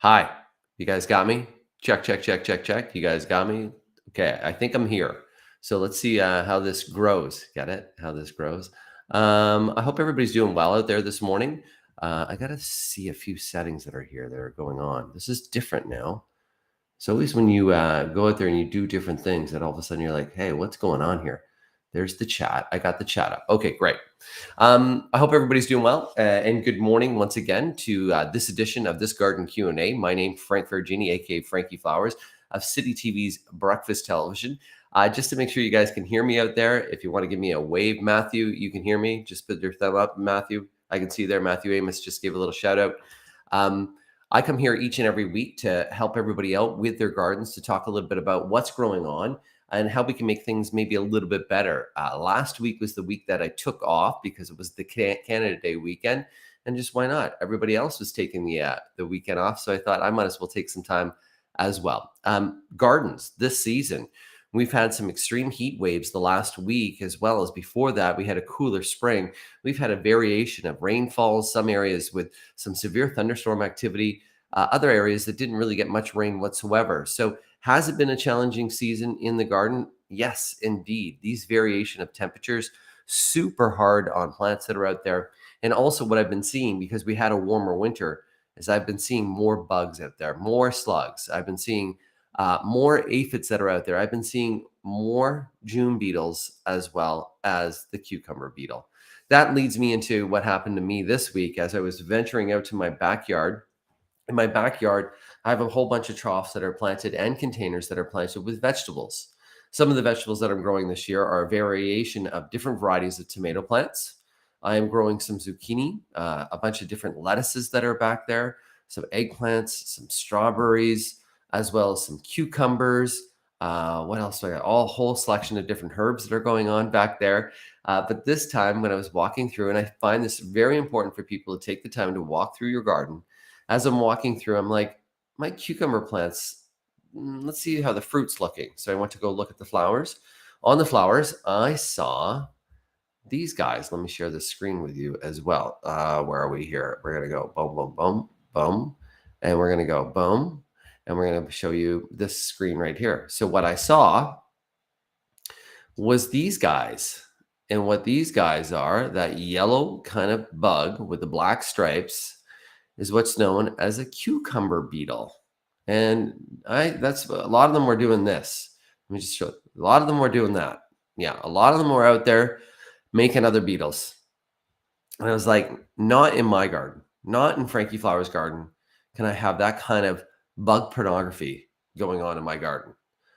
Hi, you guys got me? Check, check, check, check, check. You guys got me? Okay, I think I'm here. So let's see how this grows. Get it? How this grows. I hope everybody's doing well out there this morning. I got to see a few settings that are here that are going on. This is different now. So always when you go out there and you do different things, that all of a sudden you're like, hey, what's going on here? There's the chat. I got the chat up. Okay, great. I hope everybody's doing well, and good morning once again to this edition of This Garden Q&A. My name's Frank Vergini, aka Frankie Flowers of City TV's Breakfast Television. Just to make sure you guys can hear me out there, if you want to give me a wave, Matthew, you can hear me. Just put your thumb up, Matthew. I can see there. Matthew Amos just gave a little shout out. I come here each and every week to help everybody out with their gardens, to talk a little bit about what's going on and how we can make things maybe a little bit better. Last week was the week that I took off because it was the Canada Day weekend, and just why not? Everybody else was taking the weekend off, so I thought I might as well take some time as well. Gardens this season, we've had some extreme heat waves the last week, as well as before that we had a cooler spring. We've had a variation of rainfalls, some areas with some severe thunderstorm activity, other areas that didn't really get much rain whatsoever. So has it been a challenging season in the garden? Yes, indeed. These variation of temperatures, super hard on plants that are out there. And also what I've been seeing, because we had a warmer winter, is I've been seeing more bugs out there, more slugs. I've been seeing more aphids that are out there. I've been seeing more June beetles as well as the cucumber beetle. That leads me into what happened to me this week as I was venturing out to my backyard. In my backyard, I have a whole bunch of troughs that are planted and containers that are planted with vegetables. Some of the vegetables that I'm growing this year are a variation of different varieties of tomato plants. I am growing some zucchini, a bunch of different lettuces that are back there, some eggplants, some strawberries, as well as some cucumbers. What else do I got? All whole selection of different herbs that are going on back there. But this time, when I was walking through, and I find this very important for people to take the time to walk through your garden. As I'm walking through, I'm like, my cucumber plants, let's see how the fruit's looking. So I went to go look at the flowers. On the flowers, I saw these guys. Let me share the screen with you as well. Where are we here? We're going to go boom, boom, boom, boom. And we're going to go boom. And we're going to show you this screen right here. So what I saw was these guys. And what these guys are, that yellow kind of bug with the black stripes, is what's known as a cucumber beetle. And that's a lot of them were doing this. Let me just show you. A lot of them were doing that. Yeah, a lot of them were out there making other beetles. And I was like, not in my garden, not in Frankie Flowers' garden can I have that kind of bug pornography going on in my garden.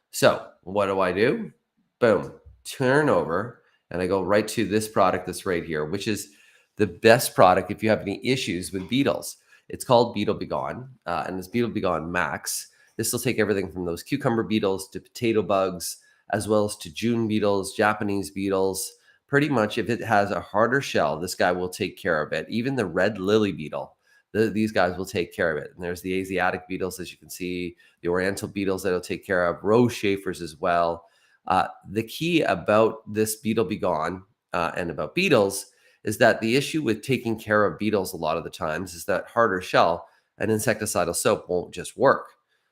So what do? Boom, turn over, and I go right to this product that's right here, which is the best product if you have any issues with beetles. It's called Beetle Begone, and it's Beetle Begone Max. This will take everything from those cucumber beetles to potato bugs, as well as to June beetles, Japanese beetles. Pretty much, if it has a harder shell, this guy will take care of it. Even the red lily beetle, these guys will take care of it. And there's the Asiatic beetles, as you can see, the Oriental beetles that it'll take care of, rose chafers as well. The key about this Beetle Begone and about beetles is that the issue with taking care of beetles a lot of the times is that harder shell, an insecticidal soap won't just work.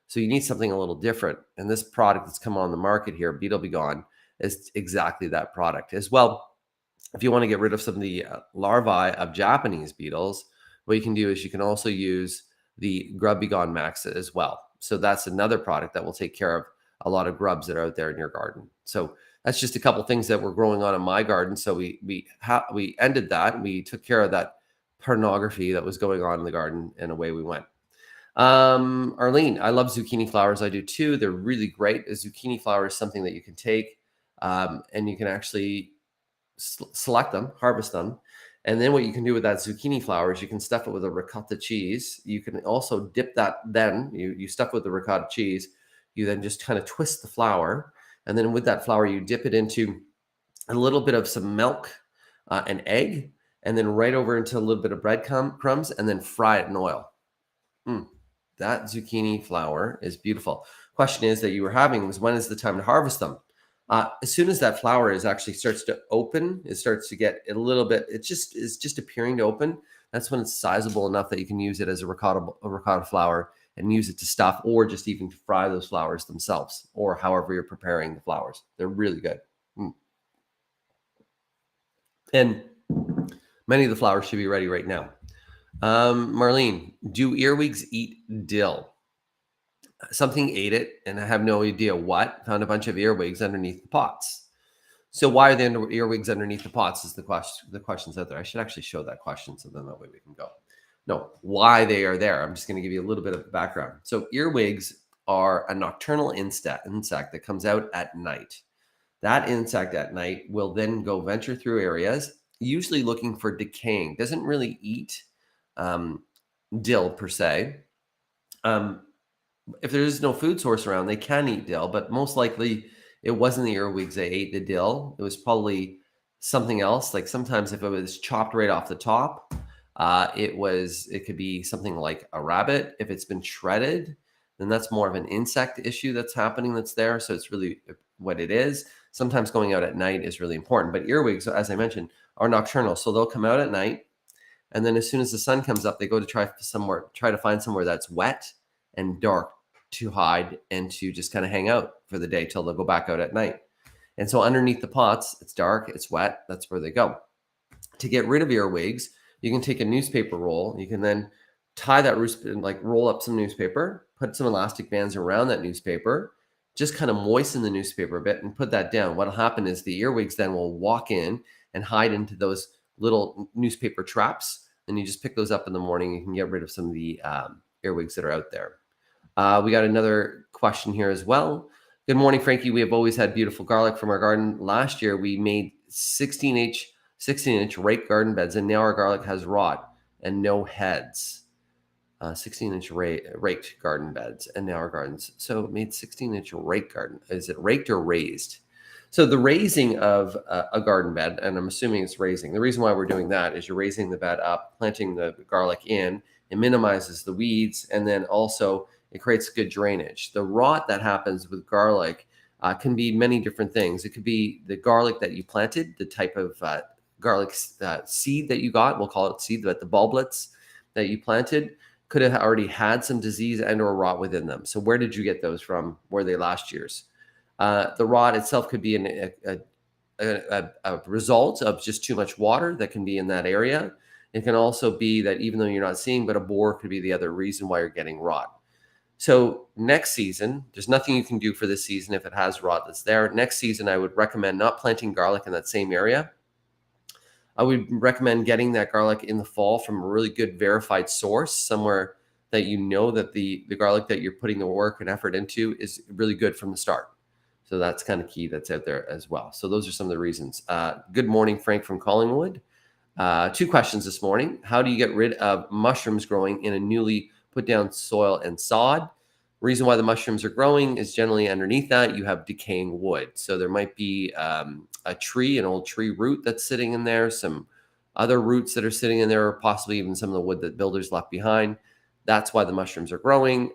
So you need something a little different. And this product that's come on the market here, Beetle Begone, is exactly that product. As well, if you want to get rid of some of the larvae of Japanese beetles, what you can do is you can also use the Grub Begone Max as well. So that's another product that will take care of a lot of grubs that are out there in your garden. So that's just a couple things that were growing on in my garden. So we ended that. We took care of that pornography that was going on in the garden, and away we went. Arlene, I love zucchini flowers. I do too. They're really great. A zucchini flower is something that you can take and you can actually select them, harvest them. And then what you can do with that zucchini flower is you can stuff it with a ricotta cheese. You can also dip that, then you stuff it with the ricotta cheese. You then just kind of twist the flower. And then with that flour, you dip it into a little bit of some milk, an egg, and then right over into a little bit of breadcrumbs, and then fry it in oil. That zucchini flower is beautiful. Question is that you were having was, when is the time to harvest them? As soon as that flower actually starts to open, it starts to get a little bit, it's just appearing to open. That's when it's sizable enough that you can use it as a ricotta flower and use it to stuff or just even fry those flowers themselves or however you're preparing the flowers. They're really good. And many of the flowers should be ready right now. Marlene, do earwigs eat dill? Something ate it, and I have no idea what. Found a bunch of earwigs underneath the pots. So why are the earwigs underneath the pots is the question. The question's out there. I should actually show that question so then that way we can go. No, why they are there. I'm just going to give you a little bit of background. So earwigs are a nocturnal insect that comes out at night. That insect at night will then go venture through areas, usually looking for decaying. Doesn't really eat dill per se. If there is no food source around, they can eat dill, but most likely it wasn't the earwigs they ate the dill. It was probably something else. Like sometimes if it was chopped right off the top, it could be something like a rabbit. If it's been shredded, then that's more of an insect issue that's happening that's there. So it's really what it is. Sometimes going out at night is really important. But earwigs, as I mentioned, are nocturnal. So they'll come out at night. And then as soon as the sun comes up, they go to try to find somewhere that's wet and dark to hide and to just kind of hang out for the day till they'll go back out at night. And so underneath the pots, it's dark, it's wet, that's where they go. To get rid of earwigs, you can take a newspaper roll. You can then tie that roll up some newspaper, put some elastic bands around that newspaper, just kind of moisten the newspaper a bit and put that down. What'll happen is the earwigs then will walk in and hide into those little newspaper traps. And you just pick those up in the morning. You can get rid of some of the earwigs that are out there. We got another question here as well. Good morning, Frankie. We have always had beautiful garlic from our garden. Last year, we made 16-inch raked garden beds, and now our garlic has rot and no heads. 16-inch raked garden beds, and now our gardens. So it made 16-inch raked garden. Is it raked or raised? So the raising of a garden bed, and I'm assuming it's raising. The reason why we're doing that is you're raising the bed up, planting the garlic in. It minimizes the weeds, and then also it creates good drainage. The rot that happens with garlic can be many different things. It could be the garlic that you planted, the type of garlic seed that you got. We'll call it seed, but the bulblets that you planted could have already had some disease and or rot within them. So where did you get those from? Were they last year's? The rot itself could be a result of just too much water that can be in that area. It can also be that even though you're not seeing, but a borer could be the other reason why you're getting rot. So next season, there's nothing you can do for this season if it has rot that's there. Next season, I would recommend not planting garlic in that same area. I would recommend getting that garlic in the fall from a really good verified source, somewhere that you know that the garlic that you're putting the work and effort into is really good from the start. So that's kind of key that's out there as well. So those are some of the reasons. Good morning, Frank from Collingwood. 2 questions this morning. How do you get rid of mushrooms growing in a newly put down soil and sod? Reason why the mushrooms are growing is generally underneath that you have decaying wood. So there might be a tree, an old tree root that's sitting in there, some other roots that are sitting in there, or possibly even some of the wood that builders left behind. That's why the mushrooms are growing.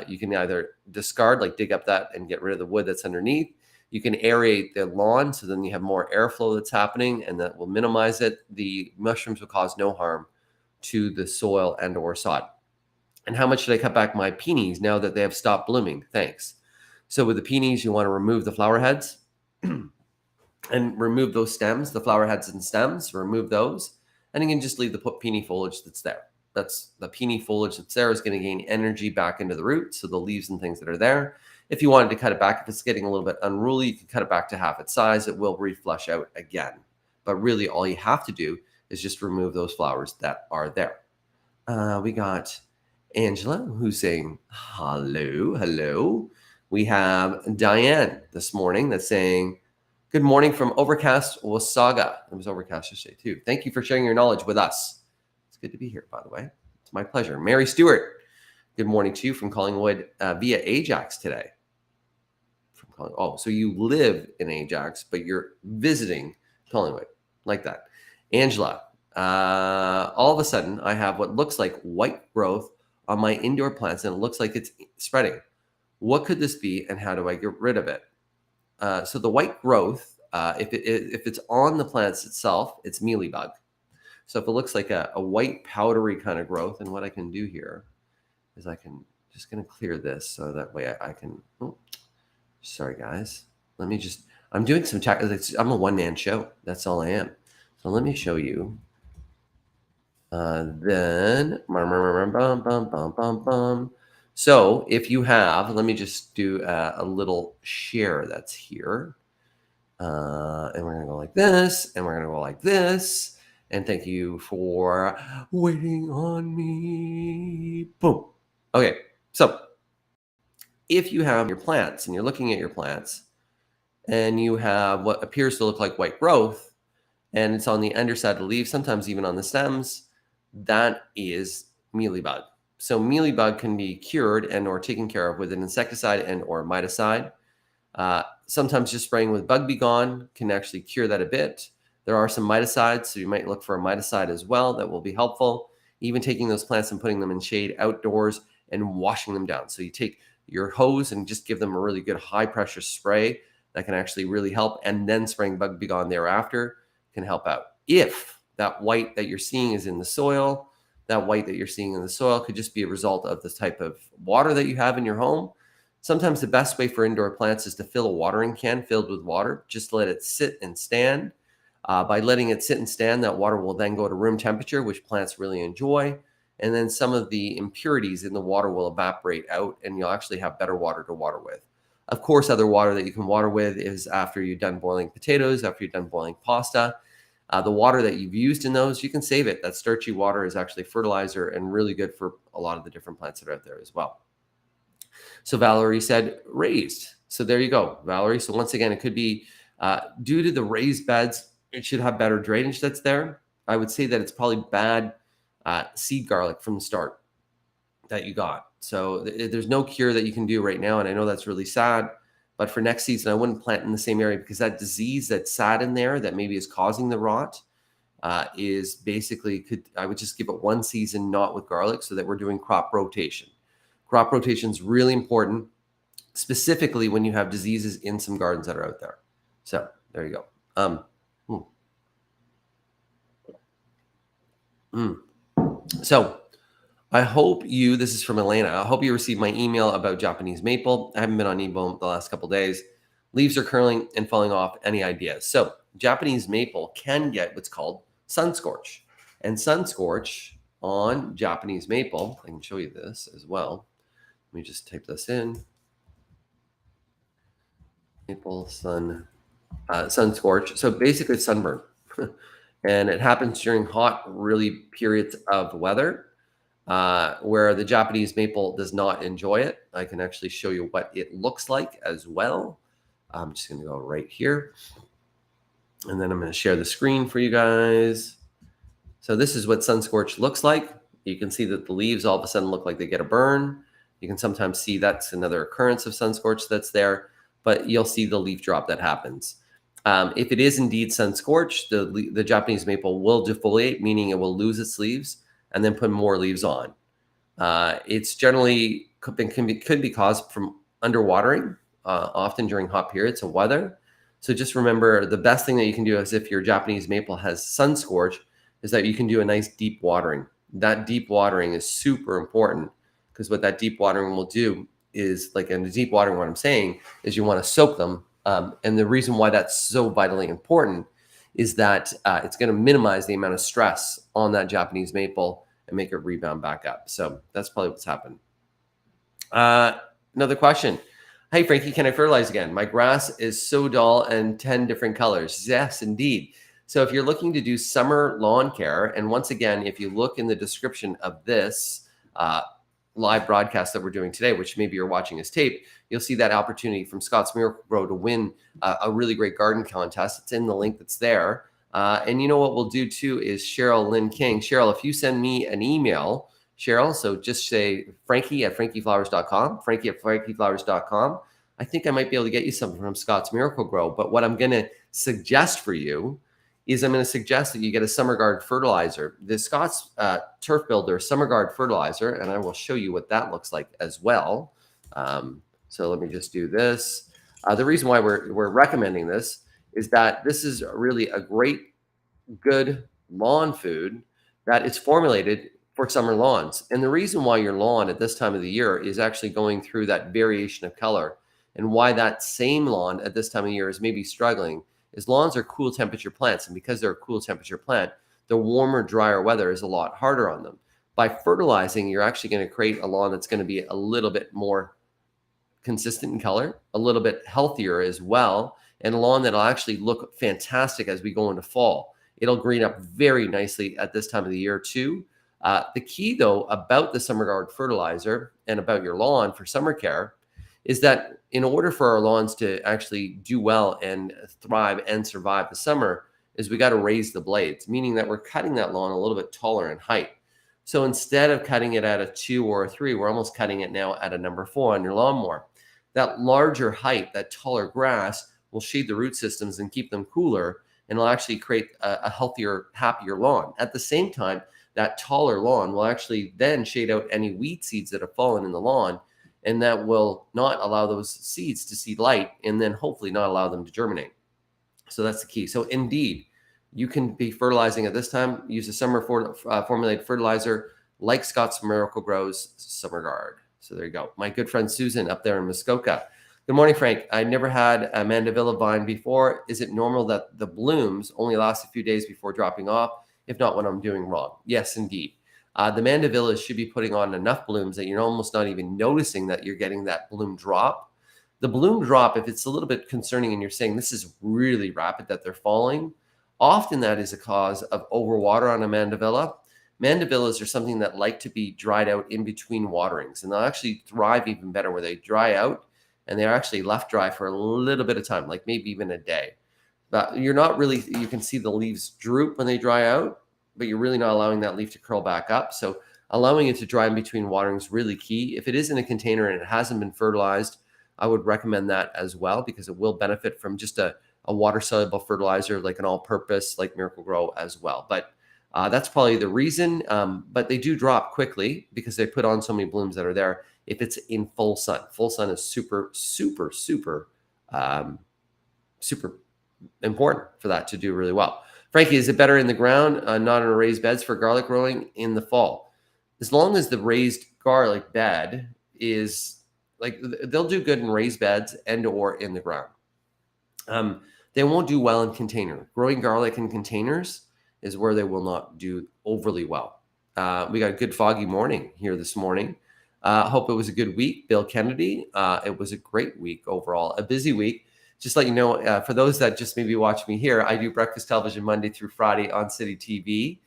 You can either discard, like dig up that and get rid of the wood that's underneath. You can aerate the lawn, so then you have more airflow that's happening, and that will minimize it. The mushrooms will cause no harm to the soil and or sod. And how much should I cut back my peonies now that they have stopped blooming? Thanks. So with the peonies, you want to remove the flower heads and remove those stems, the flower heads and stems, remove those. And you can just leave the peony foliage that's there. That's the peony foliage that's there is going to gain energy back into the roots. So the leaves and things that are there. If you wanted to cut it back, if it's getting a little bit unruly, you can cut it back to half its size. It will reflush out again. But really all you have to do is just remove those flowers that are there. We got Angela, who's saying hello. We have Diane this morning that's saying, good morning from overcast Wasaga. It was overcast yesterday too. Thank you for sharing your knowledge with us. It's good to be here, by the way. It's my pleasure. Mary Stewart, good morning to you from Collingwood via Ajax today. So you live in Ajax, but you're visiting Collingwood, like that. Angela, all of a sudden I have what looks like white growth on my indoor plants, and it looks like it's spreading. What could this be, and how do I get rid of it? So the white growth, if it's on the plants itself, it's mealybug. So if it looks like a white powdery kind of growth, and what I can do here is I can just going to clear this so that way I can. Oh, sorry, guys. Let me just. I'm doing some tech. I'm a one-man show. That's all I am. So let me show you. Then, so if you have, let me just do a little share that's here. And we're going to go like this, and we're going to go like this. And thank you for waiting on me. Boom. Okay. So if you have your plants and you're looking at your plants and you have what appears to look like white growth, and it's on the underside of the leaves, sometimes even on the stems, that is mealybug. So mealybug can be cured and or taken care of with an insecticide and or miticide. Sometimes just spraying with Bug Be Gone can actually cure that a bit. There are some miticides, so you might look for a miticide as well. That will be helpful. Even taking those plants and putting them in shade outdoors and washing them down. So you take your hose and just give them a really good high pressure spray that can actually really help. And then spraying Bug Be Gone thereafter can help out. If that white that you're seeing is in the soil, that white that you're seeing in the soil could just be a result of the type of water that you have in your home. Sometimes the best way for indoor plants is to fill a watering can filled with water. Just let it sit and stand. By letting it sit and stand, that water will then go to room temperature, which plants really enjoy. And then some of the impurities in the water will evaporate out, and you'll actually have better water to water with. Of course, other water that you can water with is after you're done boiling potatoes, after you're done boiling pasta. The water that you've used in those, you can save it. That starchy water is actually fertilizer and really good for a lot of the different plants that are out there as well. So Valerie said raised. So there you go, Valerie. So once again, it could be due to the raised beds, it should have better drainage that's there. I would say that it's probably bad seed garlic from the start that you got. So there's no cure that you can do right now. And I know that's really sad. But for next season, I wouldn't plant in the same area because that disease that's sat in there that maybe is causing the rot is basically I would just give it one season, not with garlic, so that we're doing crop rotation. Crop rotation is really important, specifically when you have diseases in some gardens that are out there. So there you go. So I hope this is from Elena. I hope you received my email about Japanese maple. I haven't been on email the last couple of days. Leaves are curling and falling off. Any ideas? So Japanese maple can get what's called sun scorch. And sun scorch on Japanese maple, I can show you this as well. Let me just type this in. Maple sun scorch. So basically it's sunburn. And it happens during hot, really periods of weather where the Japanese maple does not enjoy it. I can actually show you what it looks like as well. I'm just going to go right here. And then I'm going to share the screen for you guys. So this is what sun scorch looks like. You can see that the leaves all of a sudden look like they get a burn. You can sometimes see that's another occurrence of sun scorch that's there, but you'll see the leaf drop that happens. If it is indeed sun scorched, the Japanese maple will defoliate, meaning it will lose its leaves and then put more leaves on. It's generally could be caused from underwatering, often during hot periods of weather. So just remember, the best thing that you can do is if your Japanese maple has sun scorch, is that you can do a nice deep watering. That deep watering is super important because what that deep watering will do is, like in the deep watering, what I'm saying is you want to soak them. And the reason why that's so vitally important is that it's going to minimize the amount of stress on that Japanese maple and make it rebound back up. So that's probably what's happened. Another question. Hey, Frankie, can I fertilize again? My grass is so dull and 10 different colors. Yes, indeed. So if you're looking to do summer lawn care, and once again, if you look in the description of this live broadcast that we're doing today, which maybe you're watching as tape, you'll see that opportunity from Scott's Miracle Grow to win a really great garden contest. It's in the link that's there. And you know what we'll do too is Cheryl Lynn King. Cheryl, if you send me an email, Cheryl, so just say Frankie@frankieflowers.com, Frankie@frankieflowers.com. I think I might be able to get you something from Scott's Miracle Grow. But what I'm going to suggest for you is I'm going to suggest that you get a Summer Guard fertilizer. The Scott's Turf Builder Summer Guard fertilizer, and I will show you what that looks like as well. So let me just do this. The reason why we're recommending this is that this is really a great, good lawn food that is formulated for summer lawns. And the reason why your lawn at this time of the year is actually going through that variation of color and why that same lawn at this time of year is maybe struggling is lawns are cool temperature plants. And because they're a cool temperature plant, the warmer, drier weather is a lot harder on them. By fertilizing, you're actually going to create a lawn that's going to be a little bit more consistent in color, a little bit healthier as well, and a lawn that'll actually look fantastic as we go into fall. It'll green up very nicely at this time of the year too. The key though about the summer guard fertilizer and about your lawn for summer care is that in order for our lawns to actually do well and thrive and survive the summer is we got to raise the blades, meaning that we're cutting that lawn a little bit taller in height. So instead of cutting it at a 2 or a 3, we're almost cutting it now at a number 4 on your lawnmower. That larger height, that taller grass will shade the root systems and keep them cooler, and it'll actually create a healthier, happier lawn. At the same time, that taller lawn will actually then shade out any weed seeds that have fallen in the lawn, and that will not allow those seeds to see light and then hopefully not allow them to germinate. So that's the key. So indeed, you can be fertilizing at this time. Use a summer formulated fertilizer like Scott's Miracle Grows Summer Guard. So there you go. My good friend Susan up there in Muskoka. Good morning, Frank. I never had a mandevilla vine before. Is it normal that the blooms only last a few days before dropping off? If not, what I'm doing wrong? Yes, indeed. The mandevillas should be putting on enough blooms that you're almost not even noticing that you're getting that bloom drop. The bloom drop, if it's a little bit concerning and you're saying this is really rapid that they're falling, often that is a cause of overwater on a mandevilla. Mandevillas are something that like to be dried out in between waterings, and they'll actually thrive even better where they dry out and they're actually left dry for a little bit of time, like maybe even a day. But you're not really, you can see the leaves droop when they dry out, but you're really not allowing that leaf to curl back up. So allowing it to dry in between watering is really key. If it is in a container and it hasn't been fertilized, I would recommend that as well because it will benefit from just a water soluble fertilizer like an all purpose like Miracle Grow as well. But that's probably the reason. But they do drop quickly because they put on so many blooms that are there. If it's in full sun is super, super, super, super important for that to do really well. Frankie, is it better in the ground, not on raised beds for garlic growing in the fall? As long as the raised garlic bed is like, they'll do good in raised beds and or in the ground. They won't do well in container. Growing garlic in containers is where they will not do overly well. We got a good foggy morning here this morning. Hope it was a good week. Bill Kennedy, it was a great week overall, a busy week. Just let you know, for those that just maybe watch me here, I do breakfast television Monday through Friday on City TV.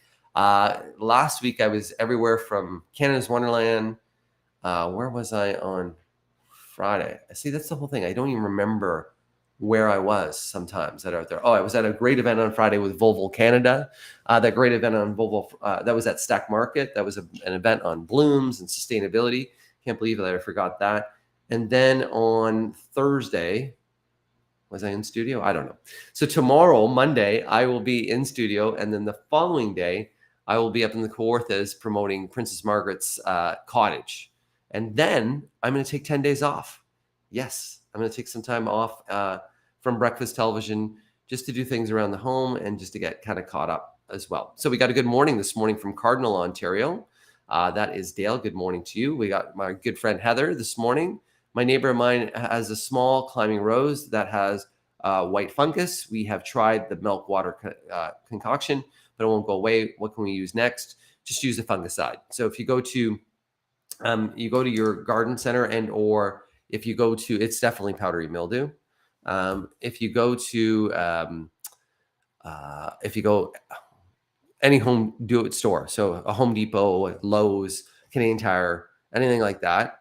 Last week, I was everywhere from Canada's Wonderland. Where was I on Friday? See, that's the whole thing. I don't even remember where I was sometimes that are out there. Oh, I was at a great event on Friday with Volvo Canada. That great event on Volvo, that was at Stack Market. That was an event on blooms and sustainability. Can't believe that I forgot that. And then on Thursday, was I in studio? I don't know. So tomorrow, Monday, I will be in studio. And then the following day, I will be up in the Kawarthas promoting Princess Margaret's cottage. And then I'm going to take 10 days off. Yes, I'm going to take some time off from breakfast television just to do things around the home and just to get kind of caught up as well. So we got a good morning this morning from Cardinal, Ontario. That is Dale. Good morning to you. We got my good friend Heather this morning. My neighbor of mine has a small climbing rose that has white fungus. We have tried the milk water concoction, but it won't go away. What can we use next? Just use a fungicide. So if you go to your garden center and or if you go to, it's definitely powdery mildew. If you go any home do it store, so a Home Depot, Lowe's, Canadian Tire, anything like that,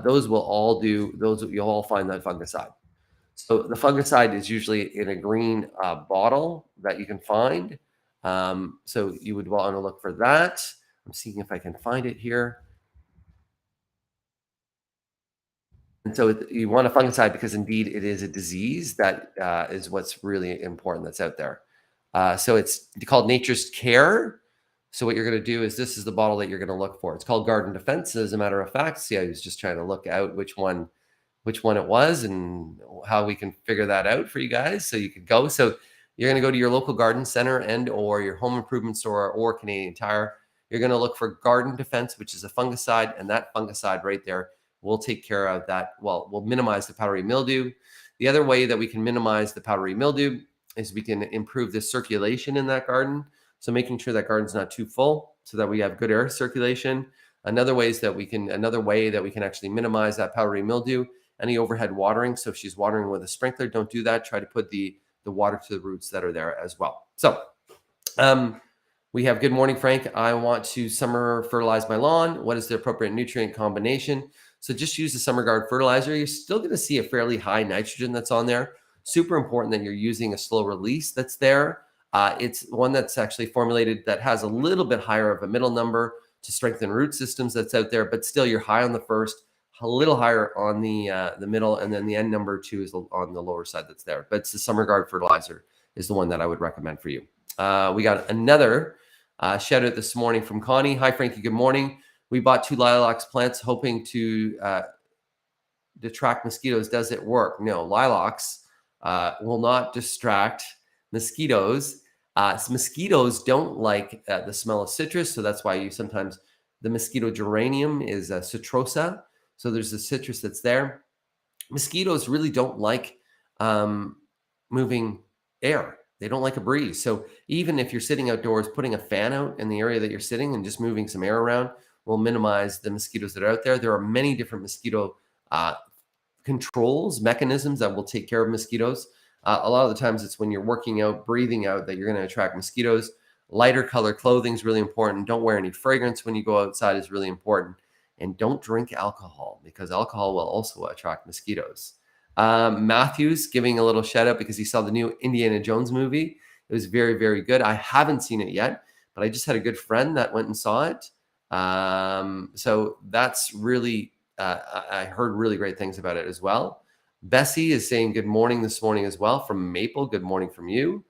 those will all do those. You'll all find that fungicide. So the fungicide is usually in a green bottle that you can find. So you would want to look for that. I'm seeing if I can find it here. And so you want a fungicide because indeed it is a disease that is what's really important that's out there. So it's called Nature's Care. So what you're going to do is this is the bottle that you're going to look for. It's called Garden Defense, as a matter of fact. See, I was just trying to look out which one it was and how we can figure that out for you guys so you could go. So you're going to go to your local garden center and or your home improvement store or Canadian Tire. You're going to look for Garden Defense, which is a fungicide, and that fungicide right there will take care of that. Well, will minimize the powdery mildew. The other way that we can minimize the powdery mildew is we can improve the circulation in that garden. So making sure that garden's not too full so that we have good air circulation. Another way that we can actually minimize that powdery mildew, any overhead watering. So if she's watering with a sprinkler, don't do that. Try to put the water to the roots that are there as well. So we have good morning, Frank. I want to summer fertilize my lawn. What is the appropriate nutrient combination? So just use the Summer Guard fertilizer. You're still going to see a fairly high nitrogen that's on there. Super important that you're using a slow release that's there. It's one that's actually formulated that has a little bit higher of a middle number to strengthen root systems that's out there, but still you're high on the first, a little higher on the middle, and then the end number 2 is on the lower side that's there. But it's the Summer Guard fertilizer is the one that I would recommend for you. We got another shout out this morning from Connie. Hi, Frankie. Good morning. We bought 2 lilacs plants hoping to detract mosquitoes. Does it work? No, lilacs will not distract mosquitoes. Mosquitoes don't like the smell of citrus, so that's why sometimes the mosquito geranium is citrosa. So there's the citrus that's there. Mosquitoes really don't like moving air. They don't like a breeze. So even if you're sitting outdoors, putting a fan out in the area that you're sitting and just moving some air around will minimize the mosquitoes that are out there. There are many different mosquito controls, mechanisms that will take care of mosquitoes. A lot of the times it's when you're working out, breathing out, that you're going to attract mosquitoes. Lighter color clothing is really important. Don't wear any fragrance when you go outside is really important. And don't drink alcohol because alcohol will also attract mosquitoes. Matthew's giving a little shout out because he saw the new Indiana Jones movie. It was very, very good. I haven't seen it yet, but I just had a good friend that went and saw it. So that's really, I heard really great things about it as well. Bessie is saying good morning this morning as well from Maple. Good morning from you.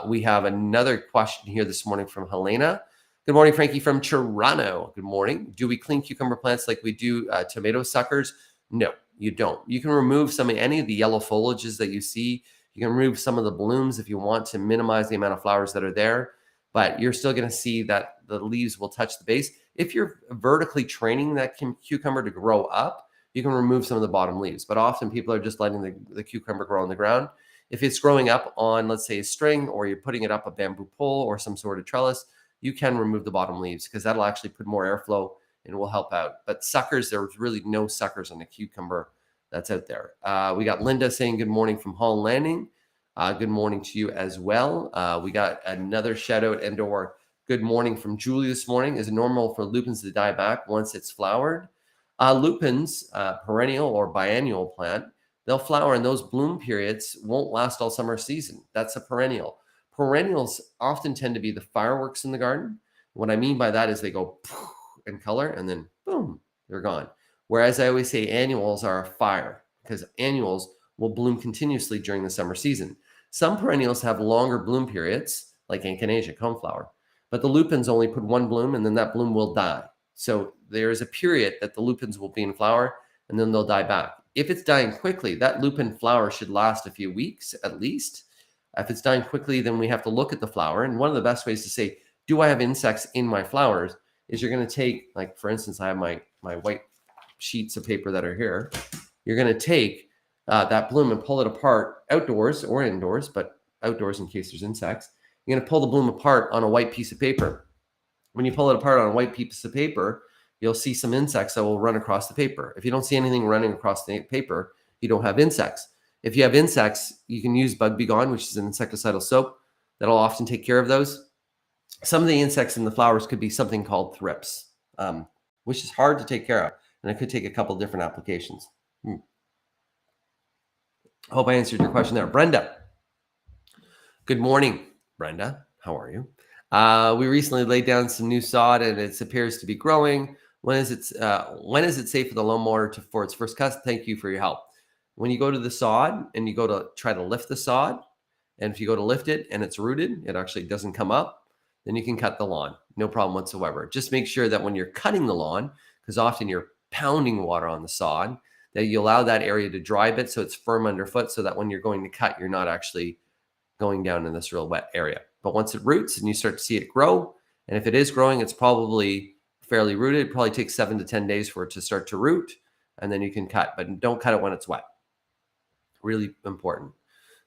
We have another question here this morning from Helena. Good morning, Frankie from Toronto. Good morning. Do we clean cucumber plants like we do tomato suckers? No, you don't. You can remove any of the yellow foliages that you see. You can remove some of the blooms if you want to minimize the amount of flowers that are there, but you're still going to see that the leaves will touch the base. If you're vertically training that cucumber to grow up, you can remove some of the bottom leaves, but often people are just letting the cucumber grow on the ground. If it's growing up on, let's say, a string, or you're putting it up a bamboo pole or some sort of trellis, you can remove the bottom leaves because that'll actually put more airflow and will help out. But suckers, there's really no suckers on the cucumber that's out there. We got Linda saying good morning from Holland Landing. Good morning to you as well. We got another shout out and/or good morning from Julie this morning. Is it normal for lupins to die back once it's flowered? Lupins, perennial or biennial plant, they'll flower, and those bloom periods won't last all summer season. That's a perennial. Perennials often tend to be the fireworks in the garden. What I mean by that is they go in color and then boom, they're gone. Whereas I always say annuals are a fire because annuals will bloom continuously during the summer season. Some perennials have longer bloom periods, like echinacea, coneflower, but the lupins only put one bloom and then that bloom will die. So there is a period that the lupins will be in flower and then they'll die back. If it's dying quickly, that lupin flower should last a few weeks at least. If it's dying quickly, then we have to look at the flower. And one of the best ways to say, do I have insects in my flowers, is you're going to take, like, for instance, I have my white sheets of paper that are here. You're going to take that bloom and pull it apart outdoors or indoors, but outdoors in case there's insects. You're going to pull the bloom apart on a white piece of paper. When you pull it apart on a white piece of paper, you'll see some insects that will run across the paper. If you don't see anything running across the paper, you don't have insects. If you have insects, you can use Bug Be Gone, which is an insecticidal soap that'll often take care of those. Some of the insects in the flowers could be something called thrips, which is hard to take care of, and it could take a couple different applications. I hope I answered your question there. Brenda. Good morning, Brenda. How are you? We recently laid down some new sod, and it appears to be growing. When is it safe for the lawnmower for its first cut? Thank you for your help. When you go to the sod and you go to try to lift the sod, and if you go to lift it and it's rooted, it actually doesn't come up, then you can cut the lawn. No problem whatsoever. Just make sure that when you're cutting the lawn, because often you're pounding water on the sod, that you allow that area to dry a bit so it's firm underfoot so that when you're going to cut, you're not actually going down in this real wet area. But once it roots and you start to see it grow And if it is growing, it's probably fairly rooted. It probably takes 7 to 10 days for it to start to root, and then you can cut, but don't cut it when it's wet. Really important.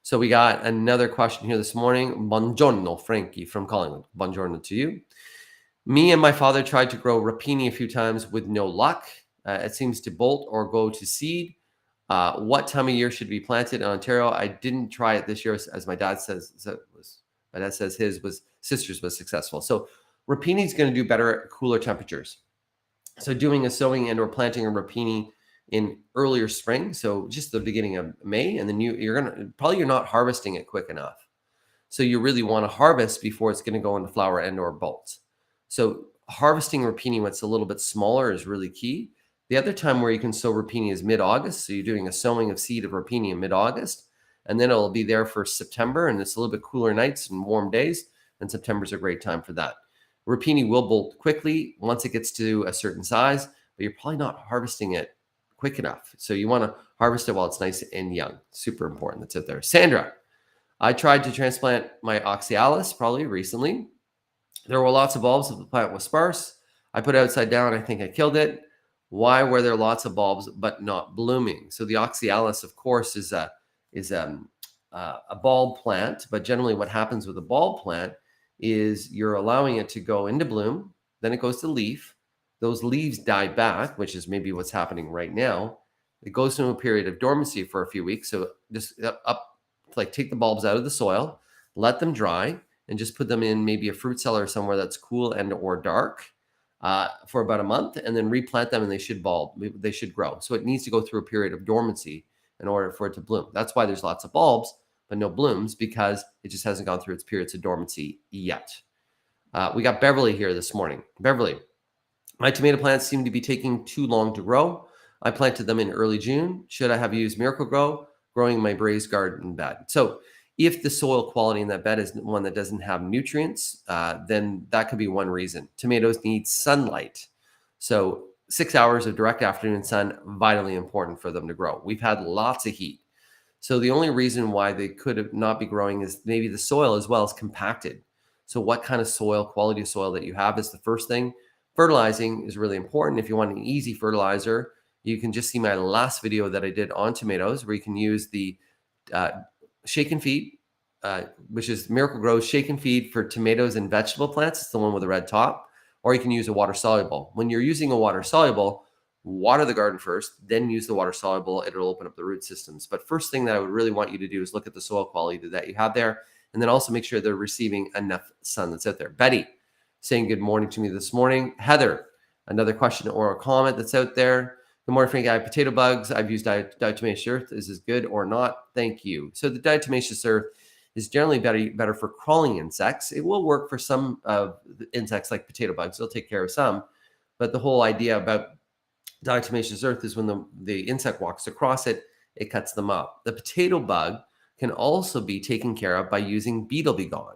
So we got another question here this morning. Buongiorno, Frankie from Collingwood. Buongiorno to you. Me and my father tried to grow rapini a few times with no luck. It seems to bolt or go to seed. What time of year should be planted in Ontario? I didn't try it this year, as my dad says. My dad says sister's was successful. So rapini is going to do better at cooler temperatures. So doing a sowing and or planting a rapini in earlier spring, so just the beginning of May, and then you're not harvesting it quick enough. So you really want to harvest before it's going to go into flower and or bulbs. So harvesting rapini when it's a little bit smaller is really key. The other time where you can sow rapini is mid-August. So you're doing a sowing of seed of rapini in mid-August, and then it'll be there for September, and it's a little bit cooler nights and warm days, and September's a great time for that. Rapini will bolt quickly once it gets to a certain size, but you're probably not harvesting it quick enough. So you want to harvest it while it's nice and young. Super important. That's it there. Sandra, I tried to transplant my oxyalis probably recently. There were lots of bulbs, but the plant was sparse. I put it upside down. I think I killed it. Why were there lots of bulbs but not blooming? So the oxyalis, of course, is a bulb plant. But generally, what happens with a bulb plant is you're allowing it to go into bloom. Then it goes to leaf. Those leaves die back, which is maybe what's happening right now. It goes through a period of dormancy for a few weeks. So just take the bulbs out of the soil, let them dry, and just put them in maybe a fruit cellar somewhere that's cool and or dark for about a month, and then replant them, and they should grow. So it needs to go through a period of dormancy in order for it to bloom. That's why there's lots of bulbs but no blooms, because it just hasn't gone through its periods of dormancy yet. We got Beverly here this morning. Beverly, my tomato plants seem to be taking too long to grow. I planted them in early June. Should I have used Miracle-Gro growing my raised garden bed? So if the soil quality in that bed is one that doesn't have nutrients, then that could be one reason. Tomatoes need sunlight. So 6 hours of direct afternoon sun, vitally important for them to grow. We've had lots of heat. So the only reason why they could not be growing is maybe the soil as well is compacted. So what kind of soil, quality of soil that you have is the first thing. Fertilizing is really important. If you want an easy fertilizer, you can just see my last video that I did on tomatoes, where you can use the shake and feed, which is Miracle-Gro's shake and feed for tomatoes and vegetable plants. It's the one with the red top. Or you can use a water soluble. When you're using a water soluble, water the garden first, then use the water soluble. It'll open up the root systems. But first thing that I would really want you to do is look at the soil quality that you have there, and then also make sure they're receiving enough sun that's out there. Betty saying good morning to me this morning. Heather, another question or a comment that's out there. Good morning, Frank. I have potato bugs. I've used diatomaceous earth. Is this good or not? Thank you. So the diatomaceous earth is generally better for crawling insects. It will work for some the insects like potato bugs. It'll take care of some. But the whole idea about diatomaceous earth is when the insect walks across it, it cuts them up. The potato bug can also be taken care of by using Beetle Be Gone.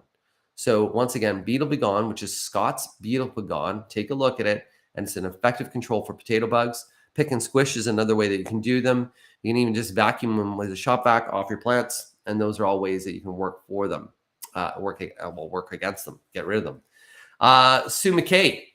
So once again, Beetle Be Gone, which is Scott's Beetle Be Gone, take a look at it, and it's an effective control for potato bugs. Pick and squish is another way that you can do them. You can even just vacuum them with a shop vac off your plants, and those are all ways that you can work for them, work against them, get rid of them. Sue McKay,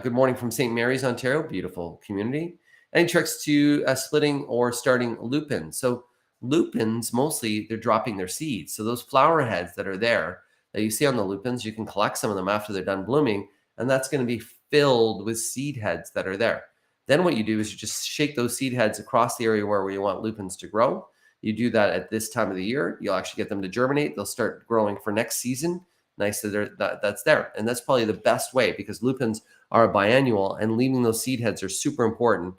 good morning from St. Mary's, Ontario, beautiful community. Any tricks to splitting or starting lupins? So lupins, mostly they're dropping their seeds. So those flower heads that are there that you see on the lupins, you can collect some of them after they're done blooming, and that's going to be filled with seed heads that are there. Then what you do is you just shake those seed heads across the area where you want lupins to grow. You do that at this time of the year. You'll actually get them to germinate. They'll start growing for next season. Nice that that's there. And that's probably the best way, because lupins are a biannual, and leaving those seed heads are super important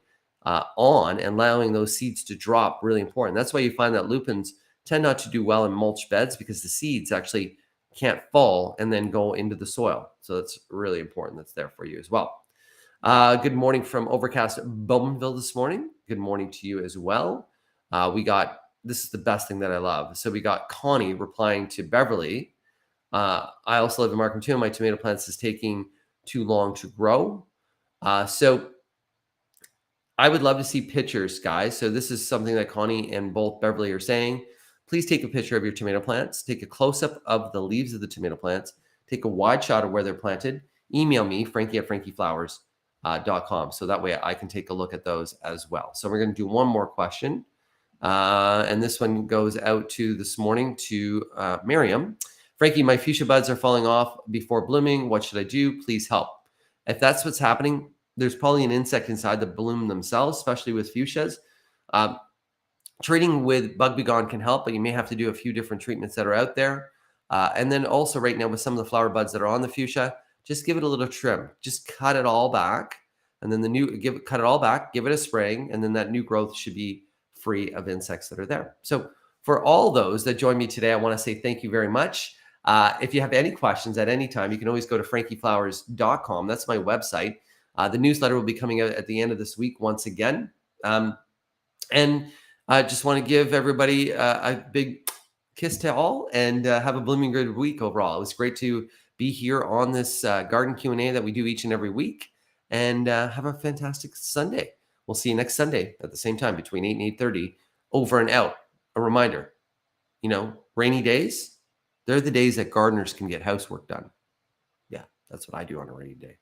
and allowing those seeds to drop, really important. That's why you find that lupins tend not to do well in mulch beds, because the seeds actually can't fall and then go into the soil. So that's really important. That's there for you as well. Good morning from overcast Bowmanville this morning. Good morning to you as well. This is the best thing that I love. So we got Connie replying to Beverly. I also live in Markham too. My tomato plants is taking too long to grow. So I would love to see pictures, guys. So this is something that Connie and both Beverly are saying. Please take a picture of your tomato plants. Take a close-up of the leaves of the tomato plants. Take a wide shot of where they're planted. email me, frankie@frankieflowers.com. So that way I can take a look at those as well. So we're going to do one more question. And this one goes out to this morning to Miriam. Frankie, my fuchsia buds are falling off before blooming. What should I do? Please help. If that's what's happening, there's probably an insect inside the bloom themselves, especially with fuchsias. Um, Treating with bug be gone can help, but you may have to do a few different treatments that are out there. And then also right now with some of the flower buds that are on the fuchsia, just give it a little trim. Just cut it all back, and then cut it all back, give it a spraying, and then that new growth should be free of insects that are there. So for all those that join me today, I want to say thank you very much. If you have any questions at any time, you can always go to frankieflowers.com. That's my website. The newsletter will be coming out at the end of this week once again. And I just want to give everybody a big kiss to all, and have a blooming good week overall. It was great to be here on this garden Q&A that we do each and every week, and have a fantastic Sunday. We'll see you next Sunday at the same time between 8 and 8:30. Over and out. A reminder, rainy days, they're the days that gardeners can get housework done. Yeah, that's what I do on a rainy day.